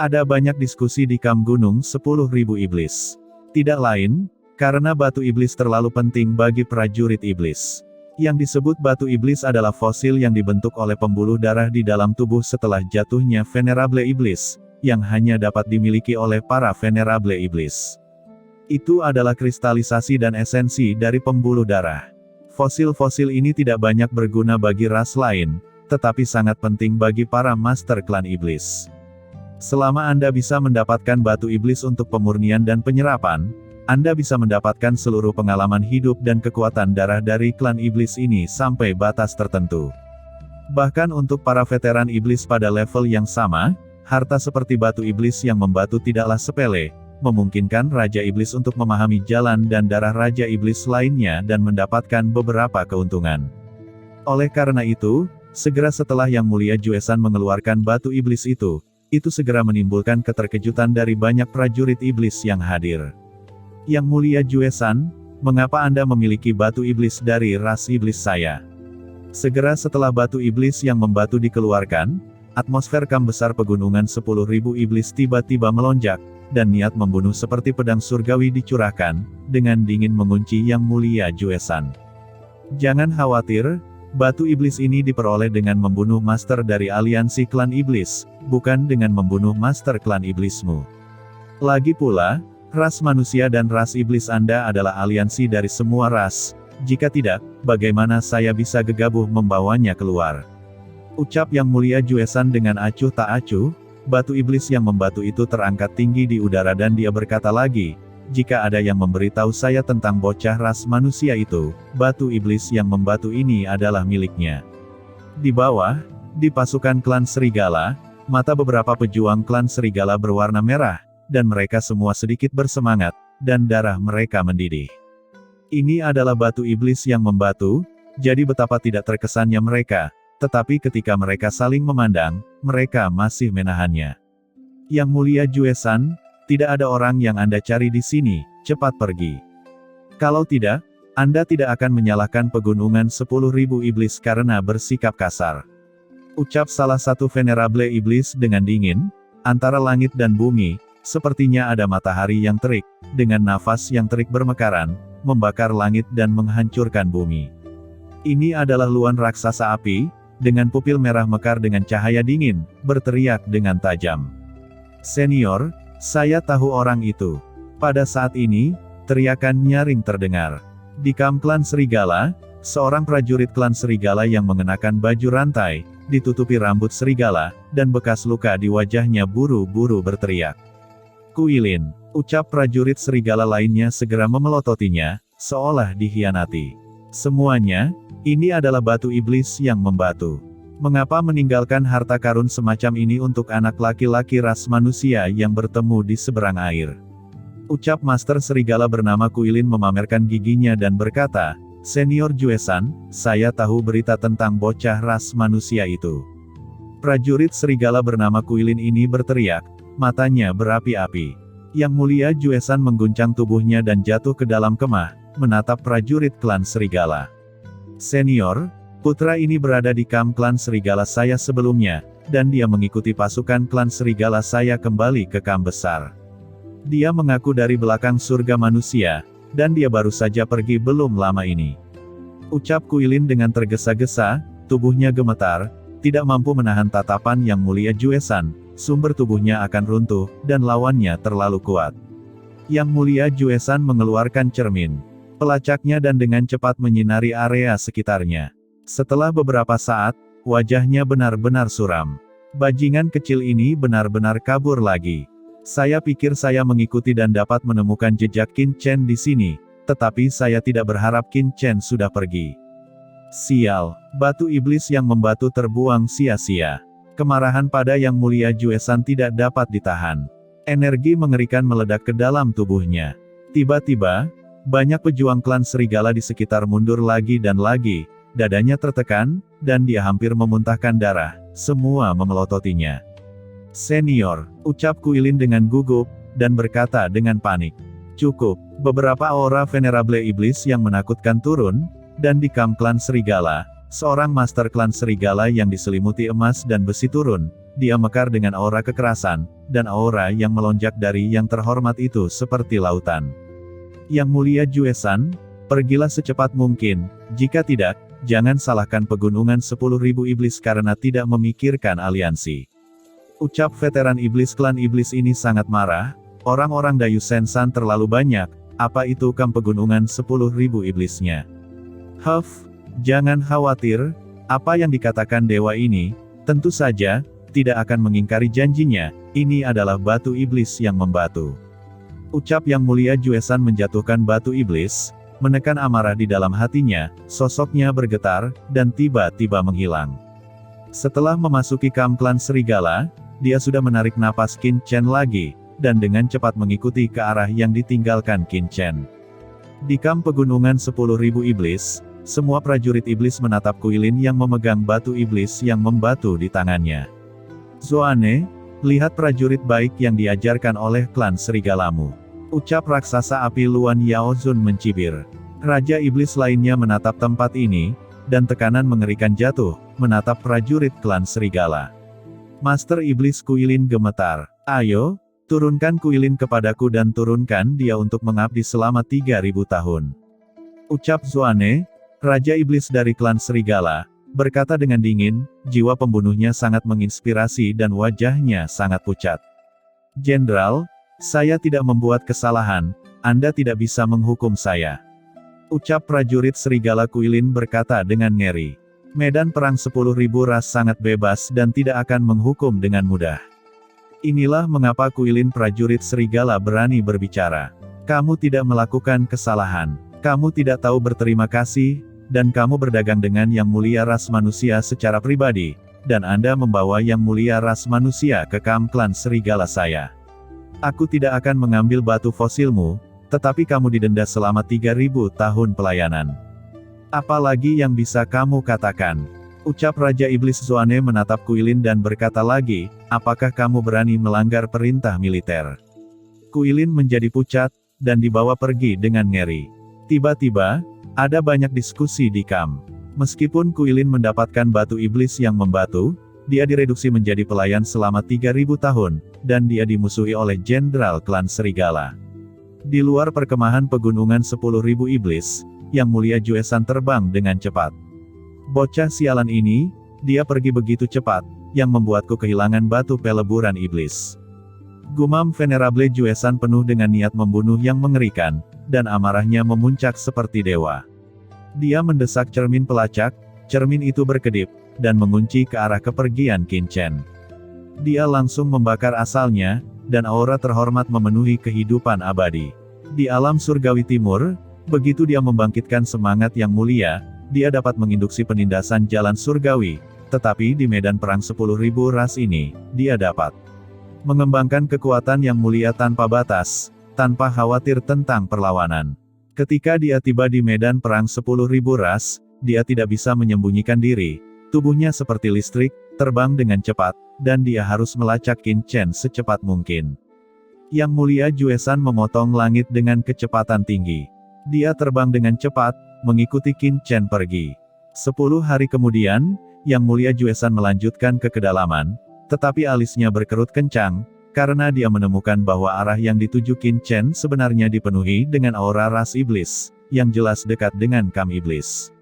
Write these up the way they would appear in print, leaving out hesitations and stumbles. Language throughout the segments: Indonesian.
Ada banyak diskusi di kamp Gunung 10.000 Iblis. Tidak lain, karena batu iblis terlalu penting bagi prajurit iblis. Yang disebut batu iblis adalah fosil yang dibentuk oleh pembuluh darah di dalam tubuh setelah jatuhnya Venerable Iblis, yang hanya dapat dimiliki oleh para Venerable Iblis. Itu adalah kristalisasi dan esensi dari pembuluh darah. Fosil-fosil ini tidak banyak berguna bagi ras lain, tetapi sangat penting bagi para master klan iblis. Selama Anda bisa mendapatkan batu iblis untuk pemurnian dan penyerapan, Anda bisa mendapatkan seluruh pengalaman hidup dan kekuatan darah dari klan iblis ini sampai batas tertentu. Bahkan untuk para veteran iblis pada level yang sama, harta seperti batu iblis yang membatu tidaklah sepele, memungkinkan Raja Iblis untuk memahami jalan dan darah Raja Iblis lainnya dan mendapatkan beberapa keuntungan. Oleh karena itu, segera setelah Yang Mulia Juesan mengeluarkan batu iblis itu segera menimbulkan keterkejutan dari banyak prajurit iblis yang hadir. Yang Mulia Juesan, mengapa Anda memiliki batu iblis dari ras iblis saya? Segera setelah batu iblis yang membatu dikeluarkan, atmosfer kamp besar pegunungan 10.000 iblis tiba-tiba melonjak, dan niat membunuh seperti pedang surgawi dicurahkan, dengan dingin mengunci Yang Mulia Juesan. Jangan khawatir, batu iblis ini diperoleh dengan membunuh master dari aliansi klan iblis, bukan dengan membunuh master klan iblismu. Lagi pula, ras manusia dan ras iblis Anda adalah aliansi dari semua ras, jika tidak, bagaimana saya bisa gegabah membawanya keluar? Ucap Yang Mulia Juesan dengan acuh tak acuh, batu iblis yang membatu itu terangkat tinggi di udara dan dia berkata lagi, jika ada yang memberitahu saya tentang bocah ras manusia itu, batu iblis yang membatu ini adalah miliknya. Di bawah, di pasukan klan serigala, mata beberapa pejuang klan serigala berwarna merah, dan mereka semua sedikit bersemangat, dan darah mereka mendidih. Ini adalah batu iblis yang membatu, jadi betapa tidak terkesannya mereka, tetapi ketika mereka saling memandang, mereka masih menahannya. Yang Mulia Juesan, tidak ada orang yang Anda cari di sini, cepat pergi. Kalau tidak, Anda tidak akan menyalahkan pegunungan 10.000 iblis karena bersikap kasar. Ucap salah satu Venerable Iblis dengan dingin, antara langit dan bumi, sepertinya ada matahari yang terik, dengan nafas yang terik bermekaran, membakar langit dan menghancurkan bumi. Ini adalah Luan raksasa api, dengan pupil merah mekar dengan cahaya dingin, berteriak dengan tajam. Senior, saya tahu orang itu. Pada saat ini, teriakan nyaring terdengar. Di kamp klan serigala, seorang prajurit klan serigala yang mengenakan baju rantai, ditutupi rambut serigala, dan bekas luka di wajahnya buru-buru berteriak. Kuilin, ucap prajurit serigala lainnya segera memelototinya, seolah dikhianati. Semuanya, ini adalah batu iblis yang membatu. Mengapa meninggalkan harta karun semacam ini untuk anak laki-laki ras manusia yang bertemu di seberang air? Ucap Master Serigala bernama Kuilin memamerkan giginya dan berkata, Senior Juesan, saya tahu berita tentang bocah ras manusia itu. Prajurit serigala bernama Kuilin ini berteriak, matanya berapi-api. Yang Mulia Juesan mengguncang tubuhnya dan jatuh ke dalam kemah, menatap prajurit klan serigala. Senior, putra ini berada di kamp klan serigala saya sebelumnya, dan dia mengikuti pasukan klan serigala saya kembali ke kamp besar. Dia mengaku dari belakang surga manusia, dan dia baru saja pergi belum lama ini. Ucap Kuilin dengan tergesa-gesa, tubuhnya gemetar, tidak mampu menahan tatapan Yang Mulia Juesan, sumber tubuhnya akan runtuh, dan lawannya terlalu kuat. Yang Mulia Juesan mengeluarkan cermin pelacaknya dan dengan cepat menyinari area sekitarnya. Setelah beberapa saat, wajahnya benar-benar suram. Bajingan kecil ini benar-benar kabur lagi. Saya pikir saya mengikuti dan dapat menemukan jejak Qin Chen di sini, tetapi saya tidak berharap Qin Chen sudah pergi. Sial, batu iblis yang membatu terbuang sia-sia. Kemarahan pada Yang Mulia Juesan tidak dapat ditahan. Energi mengerikan meledak ke dalam tubuhnya. Tiba-tiba, banyak pejuang klan serigala di sekitar mundur lagi dan lagi, dadanya tertekan, dan dia hampir memuntahkan darah, semua memelototinya. Senior, ucap Kuilin dengan gugup, dan berkata dengan panik. Cukup, beberapa aura Venerable Iblis yang menakutkan turun, dan di kamp klan serigala, seorang master klan serigala yang diselimuti emas dan besi turun, dia mekar dengan aura kekerasan, dan aura yang melonjak dari yang terhormat itu seperti lautan. Yang mulia Juesan, pergilah secepat mungkin, jika tidak, jangan salahkan pegunungan 10.000 iblis karena tidak memikirkan aliansi. Ucap veteran iblis klan iblis ini sangat marah, orang-orang Dayu Sensan terlalu banyak, apa itu kam pegunungan 10.000 iblisnya? Huff, jangan khawatir, apa yang dikatakan dewa ini, tentu saja, tidak akan mengingkari janjinya, ini adalah batu iblis yang membatu. Ucap yang mulia Juesan menjatuhkan batu iblis, menekan amarah di dalam hatinya, sosoknya bergetar, dan tiba-tiba menghilang. Setelah memasuki kam klan serigala, dia sudah menarik napas Qin Chen lagi, dan dengan cepat mengikuti ke arah yang ditinggalkan Qin Chen. Di kam pegunungan 10.000 iblis, semua prajurit iblis menatap Kuilin yang memegang batu iblis yang membatu di tangannya. Zoane, lihat prajurit baik yang diajarkan oleh klan serigalamu. Ucap raksasa api Luan Yaozun mencibir. Raja iblis lainnya menatap tempat ini, dan tekanan mengerikan jatuh, menatap prajurit klan serigala. Master iblis Kuilin gemetar. Ayo, turunkan Kuilin kepadaku dan turunkan dia untuk mengabdi selama 3.000 tahun. Ucap Zoane, Raja iblis dari klan serigala, berkata dengan dingin, jiwa pembunuhnya sangat menginspirasi dan wajahnya sangat pucat. Jenderal, saya tidak membuat kesalahan, Anda tidak bisa menghukum saya. Ucap prajurit serigala Kuilin berkata dengan ngeri. Medan perang 10.000 ras sangat bebas dan tidak akan menghukum dengan mudah. Inilah mengapa Kuilin prajurit serigala berani berbicara. Kamu tidak melakukan kesalahan. Kamu tidak tahu berterima kasih, dan kamu berdagang dengan yang mulia ras manusia secara pribadi, dan Anda membawa yang mulia ras manusia ke kam klan serigala saya. Aku tidak akan mengambil batu fosilmu, tetapi kamu didenda selama 3.000 tahun pelayanan. Apalagi yang bisa kamu katakan? Ucap Raja Iblis Zoane menatap Kuilin dan berkata lagi, apakah kamu berani melanggar perintah militer? Kuilin menjadi pucat, dan dibawa pergi dengan ngeri. Tiba-tiba, ada banyak diskusi di kam. Meskipun Kuilin mendapatkan batu iblis yang membatu, dia direduksi menjadi pelayan selama 3.000 tahun, dan dia dimusuhi oleh jenderal klan serigala. Di luar perkemahan pegunungan 10.000 iblis, yang mulia Juesan terbang dengan cepat. Bocah sialan ini, dia pergi begitu cepat, yang membuatku kehilangan batu peleburan iblis. Gumam Venerable Juesan penuh dengan niat membunuh yang mengerikan, dan amarahnya memuncak seperti dewa. Dia mendesak cermin pelacak, cermin itu berkedip, dan mengunci ke arah kepergian Qin Chen. Dia langsung membakar asalnya, dan aura terhormat memenuhi kehidupan abadi. Di alam surgawi timur, begitu dia membangkitkan semangat yang mulia, dia dapat menginduksi penindasan jalan surgawi, tetapi di medan perang 10.000 ras ini, dia dapat mengembangkan kekuatan yang mulia tanpa batas, tanpa khawatir tentang perlawanan. Ketika dia tiba di medan perang 10.000 ras, dia tidak bisa menyembunyikan diri, tubuhnya seperti listrik, terbang dengan cepat, dan dia harus melacak Qin Chen secepat mungkin. Yang mulia Juesan memotong langit dengan kecepatan tinggi. Dia terbang dengan cepat, mengikuti Qin Chen pergi. 10 hari kemudian, Yang mulia Juesan melanjutkan ke kedalaman, tetapi alisnya berkerut kencang, karena dia menemukan bahwa arah yang dituju Qin Chen sebenarnya dipenuhi dengan aura ras iblis, yang jelas dekat dengan kam iblis.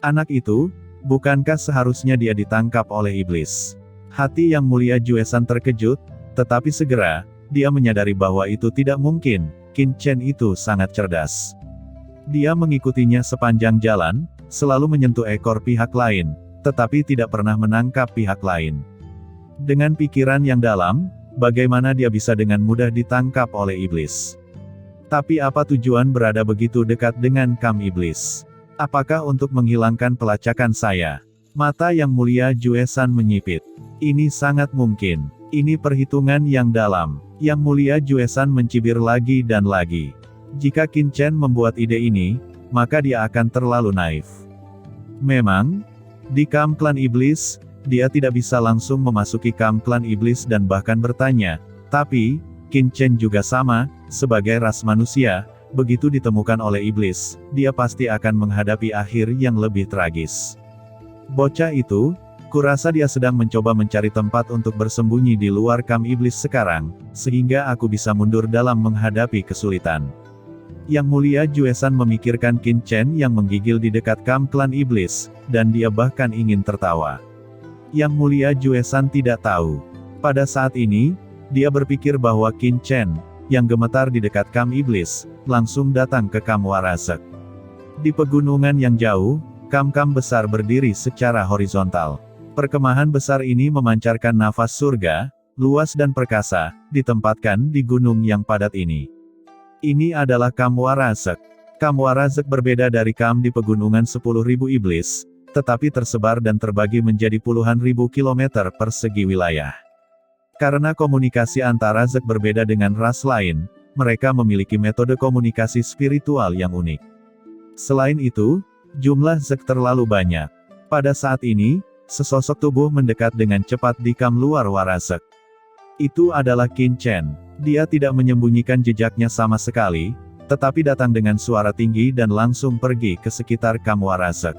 Anak itu, bukankah seharusnya dia ditangkap oleh iblis? Hati Yang mulia Juesan terkejut, tetapi segera, dia menyadari bahwa itu tidak mungkin, Qin Chen itu sangat cerdas. Dia mengikutinya sepanjang jalan, selalu menyentuh ekor pihak lain, tetapi tidak pernah menangkap pihak lain. Dengan pikiran yang dalam, bagaimana dia bisa dengan mudah ditangkap oleh iblis? Tapi apa tujuan berada begitu dekat dengan kam iblis? Apakah untuk menghilangkan pelacakan saya? Mata Yang mulia Juesan menyipit. Ini sangat mungkin. Ini perhitungan yang dalam. Yang mulia Juesan mencibir lagi dan lagi. Jika Qin Chen membuat ide ini, maka dia akan terlalu naif. Memang, di kam klan iblis, dia tidak bisa langsung memasuki kam klan iblis dan bahkan bertanya, tapi, Qin Chen juga sama, sebagai ras manusia, begitu ditemukan oleh iblis, dia pasti akan menghadapi akhir yang lebih tragis. Bocah itu, Kurasa dia sedang mencoba mencari tempat untuk bersembunyi di luar kamp iblis sekarang, sehingga aku bisa mundur dalam menghadapi kesulitan. Yang Mulia Juesan memikirkan Qin Chen yang menggigil di dekat kamp klan iblis, dan dia bahkan ingin tertawa. Yang Mulia Juesan tidak tahu. Pada saat ini, dia berpikir bahwa Qin Chen, yang gemetar di dekat kamp iblis, langsung datang ke kamp Warazek. Di pegunungan yang jauh, kamp-kamp besar berdiri secara horizontal. Perkemahan besar ini memancarkan nafas surga, luas dan perkasa, ditempatkan di gunung yang padat ini. Ini adalah kamp Warazek. Kamp Warazek berbeda dari kamp di pegunungan 10.000 iblis, tetapi tersebar dan terbagi menjadi puluhan ribu kilometer persegi wilayah. Karena komunikasi antara Zek berbeda dengan ras lain, mereka memiliki metode komunikasi spiritual yang unik. Selain itu, jumlah Zek terlalu banyak. Pada saat ini, sesosok tubuh mendekat dengan cepat di kamp luar Warazek. Itu adalah Qin Chen. Dia tidak menyembunyikan jejaknya sama sekali, tetapi datang dengan suara tinggi dan langsung pergi ke sekitar kamp Warazek.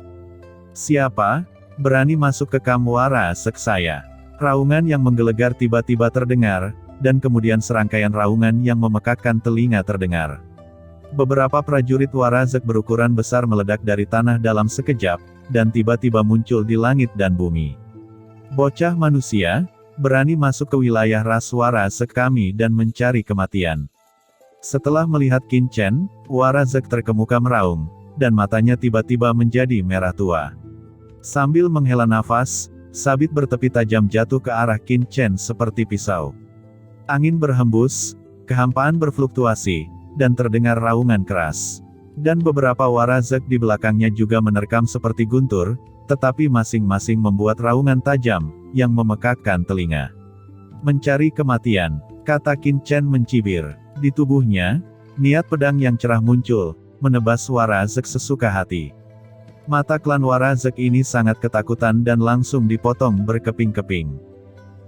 Siapa berani masuk ke kamp Warazek saya? Raungan yang menggelegar tiba-tiba terdengar, dan kemudian serangkaian raungan yang memekakkan telinga terdengar. Beberapa prajurit Warazek berukuran besar meledak dari tanah dalam sekejap, dan tiba-tiba muncul di langit dan bumi. Bocah manusia, berani masuk ke wilayah ras Warazek kami dan mencari kematian. Setelah melihat Qin Chen, Warazek terkemuka meraung, dan matanya tiba-tiba menjadi merah tua. Sambil menghela nafas, sabit bertepi tajam jatuh ke arah Qin Chen seperti pisau. Angin berhembus, kehampaan berfluktuasi, dan terdengar raungan keras. Dan beberapa Warazek di belakangnya juga menerkam seperti guntur, tetapi masing-masing membuat raungan tajam, yang memekakkan telinga. Mencari kematian, kata Qin Chen mencibir. Di tubuhnya, niat pedang yang cerah muncul, menebas Warazek sesuka hati. Mata klan Warazek ini sangat ketakutan dan langsung dipotong berkeping-keping.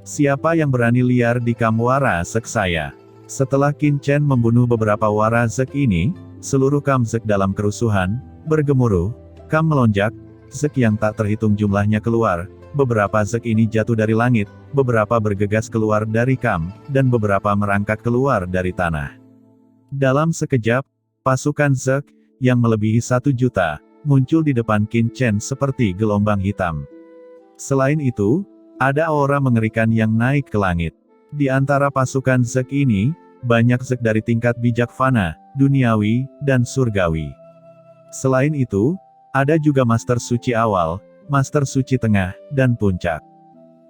Siapa yang berani liar di kamp Warazek saya? Setelah Qin Chen membunuh beberapa Warazek ini, seluruh kamp Zek dalam kerusuhan, bergemuruh, kamp melonjak, Zek yang tak terhitung jumlahnya keluar, beberapa Zek ini jatuh dari langit, beberapa bergegas keluar dari kamp, dan beberapa merangkak keluar dari tanah. Dalam sekejap, pasukan Zek, yang melebihi 1 juta, muncul di depan Qin Chen seperti gelombang hitam. Selain itu, ada aura mengerikan yang naik ke langit. Di antara pasukan Zek ini, banyak Zek dari tingkat bijaksana, duniawi, dan surgawi. Selain itu, ada juga Master Suci awal, Master Suci tengah, dan puncak.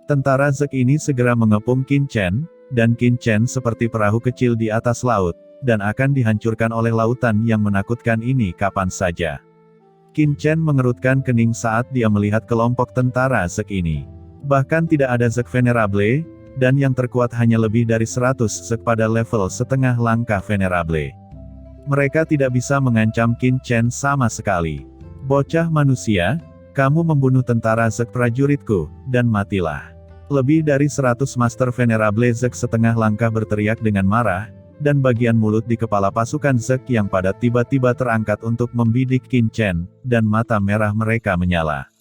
Tentara Zek ini segera mengepung Qin Chen, dan Qin Chen seperti perahu kecil di atas laut, dan akan dihancurkan oleh lautan yang menakutkan ini kapan saja. Qin Chen mengerutkan kening saat dia melihat kelompok tentara Zek ini. Bahkan tidak ada Zek Venerable, dan yang terkuat hanya lebih dari 100 Zek pada level setengah langkah Venerable. Mereka tidak bisa mengancam Qin Chen sama sekali. Bocah manusia, kamu membunuh tentara Zek prajuritku, dan matilah. Lebih dari 100 Master Venerable Zek setengah langkah berteriak dengan marah, dan bagian mulut di kepala pasukan Zek yang padat tiba-tiba terangkat untuk membidik Qin Chen, dan mata merah mereka menyala.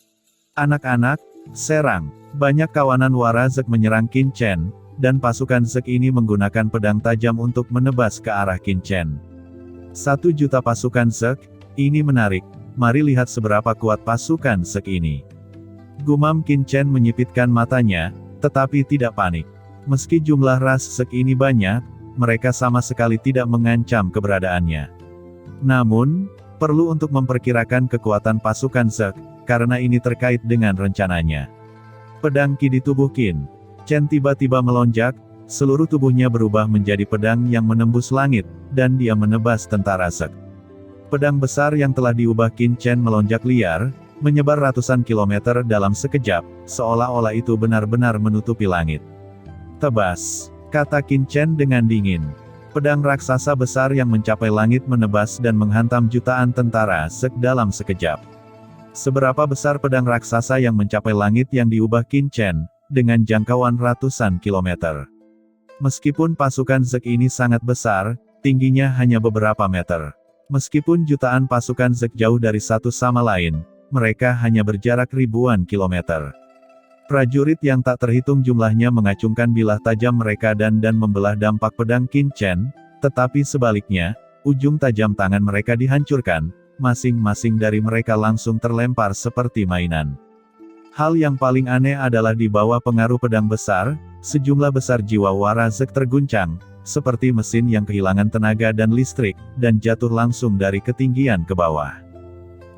Anak-anak, serang! Banyak kawanan Warazek menyerang Qin Chen, dan pasukan Zek ini menggunakan pedang tajam untuk menebas ke arah Qin Chen. 1 juta pasukan Zek, ini menarik, mari lihat seberapa kuat pasukan Zek ini. Gumam Qin Chen menyipitkan matanya, tetapi tidak panik. Meski jumlah ras Zek ini banyak, mereka sama sekali tidak mengancam keberadaannya. Namun, perlu untuk memperkirakan kekuatan pasukan Zek, karena ini terkait dengan rencananya. Pedang Qi di tubuh Qin Chen tiba-tiba melonjak, seluruh tubuhnya berubah menjadi pedang yang menembus langit, dan dia menebas tentara Zek. Pedang besar yang telah diubah Qin Chen melonjak liar, menyebar ratusan kilometer dalam sekejap, seolah-olah itu benar-benar menutupi langit. Tebas, kata Qin Chen dengan dingin. Pedang raksasa besar yang mencapai langit menebas dan menghantam jutaan tentara Zek dalam sekejap. Seberapa besar pedang raksasa yang mencapai langit yang diubah Qin Chen, dengan jangkauan ratusan kilometer. Meskipun pasukan Zek ini sangat besar, tingginya hanya beberapa meter. Meskipun jutaan pasukan Zek jauh dari satu sama lain, mereka hanya berjarak ribuan kilometer. Prajurit yang tak terhitung jumlahnya mengacungkan bilah tajam mereka dan membelah dampak pedang Qin Chen, tetapi sebaliknya, ujung tajam tangan mereka dihancurkan, masing-masing dari mereka langsung terlempar seperti mainan. Hal yang paling aneh adalah di bawah pengaruh pedang besar, sejumlah besar jiwa Warazek terguncang, seperti mesin yang kehilangan tenaga dan listrik, dan jatuh langsung dari ketinggian ke bawah.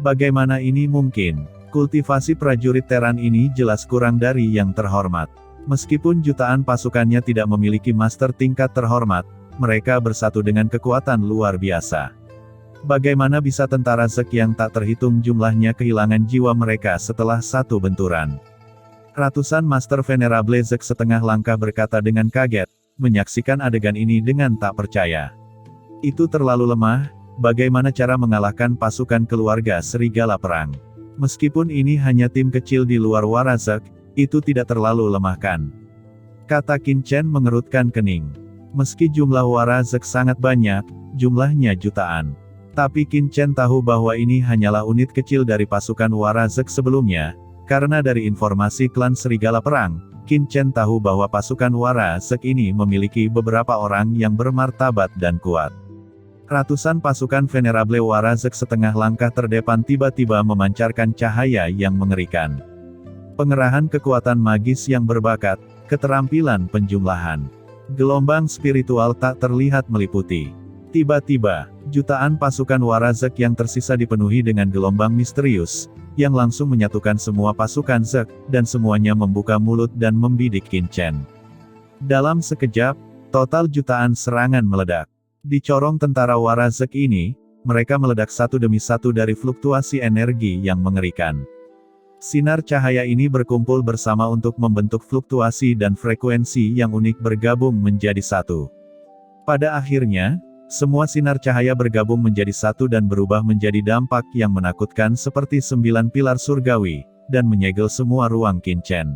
Bagaimana ini mungkin? Kultivasi prajurit Terran ini jelas kurang dari yang terhormat. Meskipun jutaan pasukannya tidak memiliki master tingkat terhormat, mereka bersatu dengan kekuatan luar biasa. Bagaimana bisa tentara Zek yang tak terhitung jumlahnya kehilangan jiwa mereka setelah satu benturan? Ratusan Master Venerable Zek setengah langkah berkata dengan kaget, menyaksikan adegan ini dengan tak percaya. Itu terlalu lemah, bagaimana cara mengalahkan pasukan keluarga serigala perang? Meskipun ini hanya tim kecil di luar Warazek, itu tidak terlalu lemah kan? Kata Qin Chen mengerutkan kening. Meski jumlah Warazek sangat banyak, jumlahnya jutaan. Tapi Qin Chen tahu bahwa ini hanyalah unit kecil dari pasukan Warazek sebelumnya, karena dari informasi klan serigala perang, Qin Chen tahu bahwa pasukan Warazek ini memiliki beberapa orang yang bermartabat dan kuat. Ratusan pasukan Venerable Warazek setengah langkah terdepan tiba-tiba memancarkan cahaya yang mengerikan. Pengerahan kekuatan magis yang berbakat, keterampilan penjumlahan. Gelombang spiritual tak terlihat meliputi. Tiba-tiba, jutaan pasukan Warazek yang tersisa dipenuhi dengan gelombang misterius, yang langsung menyatukan semua pasukan Zek, dan semuanya membuka mulut dan membidik Qin Chen. Dalam sekejap, total jutaan serangan meledak. Di corong tentara Warazek ini, mereka meledak satu demi satu dari fluktuasi energi yang mengerikan. Sinar cahaya ini berkumpul bersama untuk membentuk fluktuasi dan frekuensi yang unik bergabung menjadi satu. Pada akhirnya, semua sinar cahaya bergabung menjadi satu dan berubah menjadi dampak yang menakutkan seperti 9 pilar surgawi, dan menyegel semua ruang Qin Chen.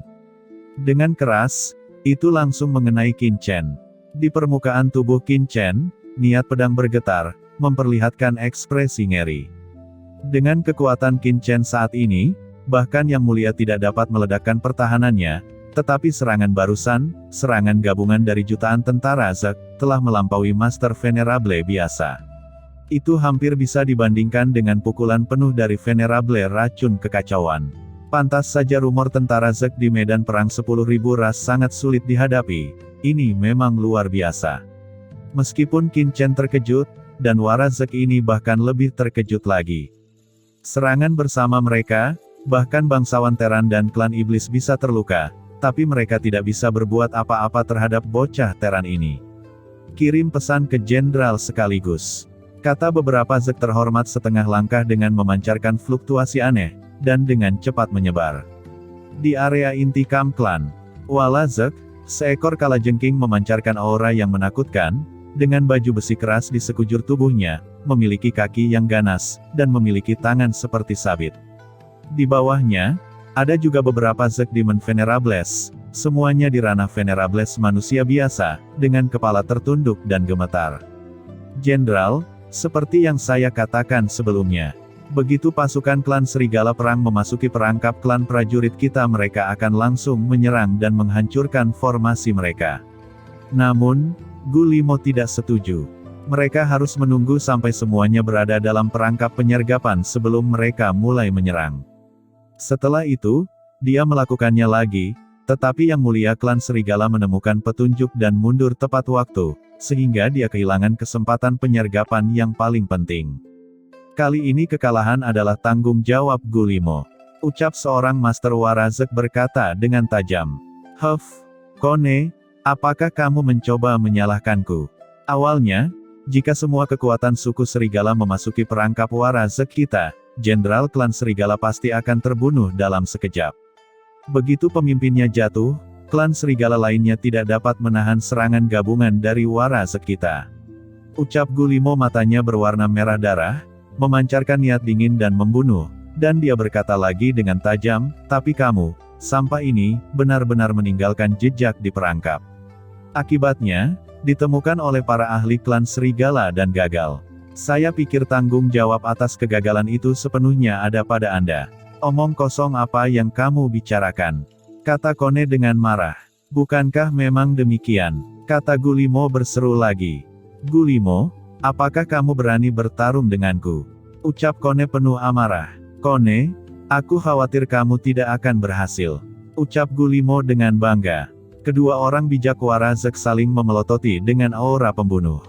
Dengan keras, itu langsung mengenai Qin Chen. Di permukaan tubuh Qin Chen, niat pedang bergetar, memperlihatkan ekspresi ngeri. Dengan kekuatan Qin Chen saat ini, bahkan Yang Mulia tidak dapat meledakkan pertahanannya, tetapi serangan barusan, serangan gabungan dari jutaan tentara Zek, telah melampaui Master Venerable biasa. Itu hampir bisa dibandingkan dengan pukulan penuh dari Venerable racun kekacauan. Pantas saja rumor tentara Zek di medan perang 10.000 ras sangat sulit dihadapi, ini memang luar biasa. Meskipun Qin Chen terkejut, dan Warazek ini bahkan lebih terkejut lagi. Serangan bersama mereka, bahkan bangsawan Terran dan klan iblis bisa terluka, tapi mereka tidak bisa berbuat apa-apa terhadap bocah Terran ini. Kirim pesan ke jenderal sekaligus. Kata beberapa Zek terhormat setengah langkah dengan memancarkan fluktuasi aneh, dan dengan cepat menyebar. Di area inti kamp klan Warazek, seekor kalajengking memancarkan aura yang menakutkan, dengan baju besi keras di sekujur tubuhnya, memiliki kaki yang ganas, dan memiliki tangan seperti sabit. Di bawahnya, ada juga beberapa Zek Demon Venerables, semuanya di ranah Venerables manusia biasa, dengan kepala tertunduk dan gemetar. Jenderal, seperti yang saya katakan sebelumnya, begitu pasukan klan serigala perang memasuki perangkap klan prajurit kita mereka akan langsung menyerang dan menghancurkan formasi mereka. Namun, Gulimo tidak setuju. Mereka harus menunggu sampai semuanya berada dalam perangkap penyergapan sebelum mereka mulai menyerang. Setelah itu, dia melakukannya lagi, tetapi Yang Mulia klan serigala menemukan petunjuk dan mundur tepat waktu, sehingga dia kehilangan kesempatan penyergapan yang paling penting. Kali ini kekalahan adalah tanggung jawab Gulimo, ucap seorang Master Warazek berkata dengan tajam. Kone, apakah kamu mencoba menyalahkanku? Awalnya, jika semua kekuatan suku serigala memasuki perangkap Warazek kita, jenderal klan serigala pasti akan terbunuh dalam sekejap. Begitu pemimpinnya jatuh, klan serigala lainnya tidak dapat menahan serangan gabungan dari Warazek kita. Ucap Gulimo matanya berwarna merah darah, memancarkan niat dingin dan membunuh, dan dia berkata lagi dengan tajam, tapi kamu, sampai ini, benar-benar meninggalkan jejak di perangkap. Akibatnya, ditemukan oleh para ahli klan serigala dan gagal. Saya pikir tanggung jawab atas kegagalan itu sepenuhnya ada pada Anda. Omong kosong apa yang kamu bicarakan? kata Kone dengan marah. Bukankah memang demikian? Kata Gulimo berseru lagi. Gulimo, apakah kamu berani bertarung denganku? Ucap Kone penuh amarah. Kone, aku khawatir kamu tidak akan berhasil. Ucap Gulimo dengan bangga. Kedua orang bijak Warazek saling memelototi dengan aura pembunuh.